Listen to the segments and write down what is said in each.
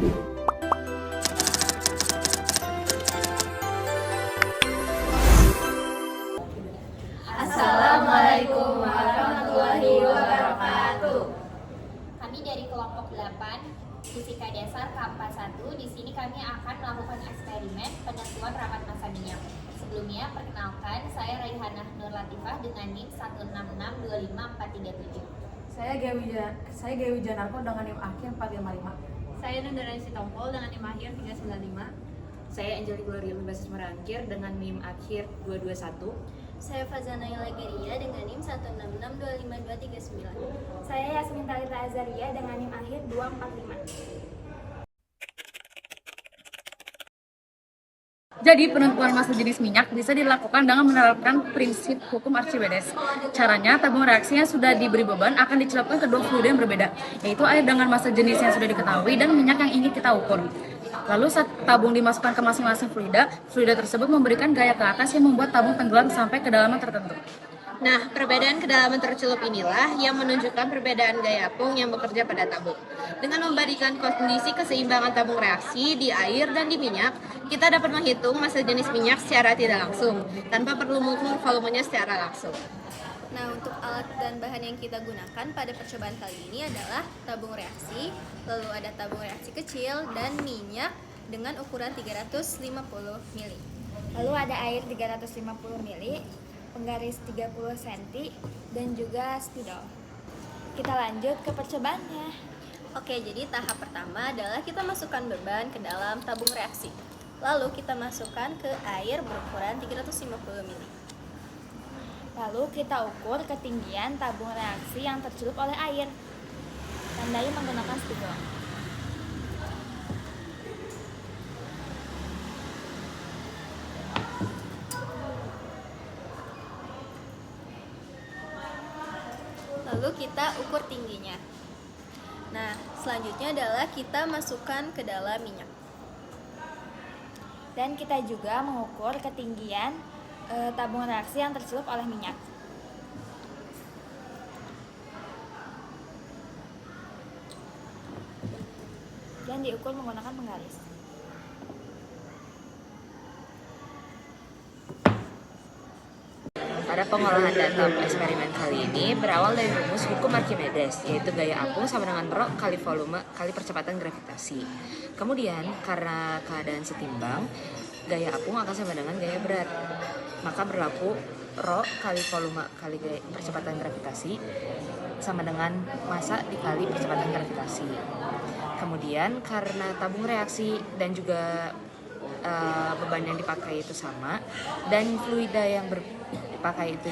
Assalamualaikum warahmatullahi wabarakatuh. Kami dari kelompok 8 Fisika Dasar Kampas 1. Di sini kami akan melakukan eksperimen penentuan rapat massa minyak. Sebelumnya, perkenalkan, saya Raihanah Nur Latifah dengan NIM 166255437. Saya Gawi Janarko dengan NIM akhir 455. Saya Nundaran Sitompol dengan NIM akhir 395. Saya Anjali Gloria berbasis Merangkir dengan NIM akhir 221. Saya Fazana Ilageria dengan NIM 166255239. Saya Yasmin Talita Azaria dengan NIM akhir 245. Jadi penentuan massa jenis minyak bisa dilakukan dengan menerapkan prinsip hukum Archimedes. Caranya, tabung reaksi yang sudah diberi beban akan dicelupkan ke dua fluida yang berbeda, yaitu air dengan massa jenis yang sudah diketahui dan minyak yang ingin kita ukur. Lalu saat tabung dimasukkan ke masing-masing fluida tersebut memberikan gaya ke atas yang membuat tabung tenggelam sampai kedalaman tertentu. Nah, perbedaan kedalaman tercelup inilah yang menunjukkan perbedaan gaya apung yang bekerja pada tabung. Dengan membandingkan kondisi keseimbangan tabung reaksi di air dan di minyak, kita dapat menghitung massa jenis minyak secara tidak langsung, tanpa perlu mengukur volumenya secara langsung. Nah, untuk alat dan bahan yang kita gunakan pada percobaan kali ini adalah tabung reaksi, lalu ada tabung reaksi kecil, dan minyak dengan ukuran 350 ml. Lalu ada air 350 ml, penggaris 30 cm, dan juga spidol. Kita lanjut ke percobaannya. Oke, jadi tahap pertama adalah kita masukkan beban ke dalam tabung reaksi. Lalu kita masukkan ke air berukuran 350 ml. Lalu kita ukur ketinggian tabung reaksi yang tercelup oleh air. Tandai menggunakan spidol. Lalu kita ukur tingginya. Nah, selanjutnya adalah kita masukkan ke dalam minyak. Dan kita juga mengukur ketinggian tabung reaksi yang tercelup oleh minyak. Dan diukur menggunakan penggaris. Pada pengolahan data eksperimen kali ini berawal dari rumus hukum Archimedes, yaitu gaya apung sama dengan rho kali volume kali percepatan gravitasi. Kemudian, karena keadaan setimbang, gaya apung akan sama dengan gaya berat. Maka berlaku rho kali volume kali percepatan gravitasi sama dengan massa dikali percepatan gravitasi. Kemudian, karena tabung reaksi dan juga beban yang dipakai itu sama, dan fluida yang dipakai itu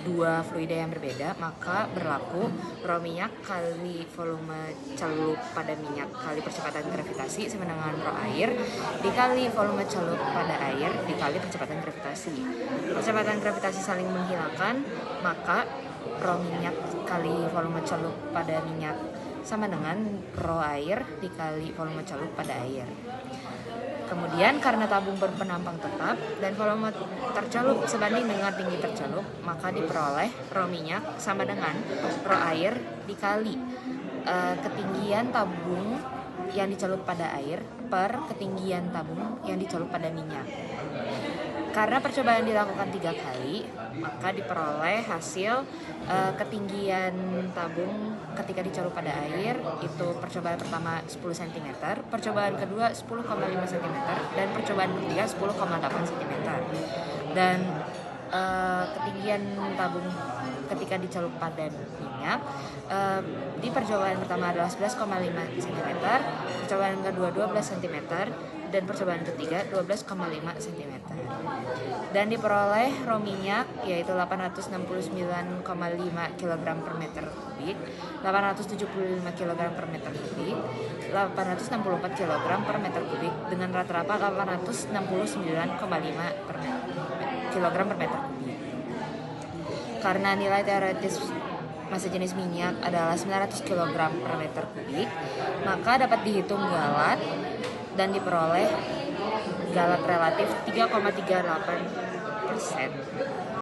dua fluida yang berbeda, maka berlaku rho minyak kali volume celup pada minyak kali percepatan gravitasi sama dengan rho air dikali volume celup pada air dikali percepatan gravitasi. Percepatan gravitasi saling menghilangkan, maka rho minyak kali volume celup pada minyak sama dengan rho air dikali volume celup pada air. Kemudian karena tabung berpenampang tetap dan volume tercelup sebanding dengan tinggi tercelup, maka diperoleh rho minyak sama dengan rho air dikali ketinggian tabung yang dicelup pada air per ketinggian tabung yang dicelup pada minyak. Karena percobaan dilakukan 3 kali, maka diperoleh hasil ketinggian tabung ketika dicelup pada air itu percobaan pertama 10 cm, percobaan kedua 10,5 cm, dan percobaan ketiga 10,8 cm. Dan ketinggian tabung ketika dicelup pada minyak di percobaan pertama adalah 11,5 cm, percobaan kedua 12 cm, dan percobaan ketiga 12,5 cm. Dan diperoleh rho minyak yaitu 869,5 kg per meter kubik, 875 kg per meter kubik, 864 kg per meter kubik dengan rata-rata 869,5 kg per meter kubik. Karena nilai teoretis massa jenis minyak adalah 900 kg per meter kubik, maka dapat dihitung galat dan diperoleh galat relatif 3,38%.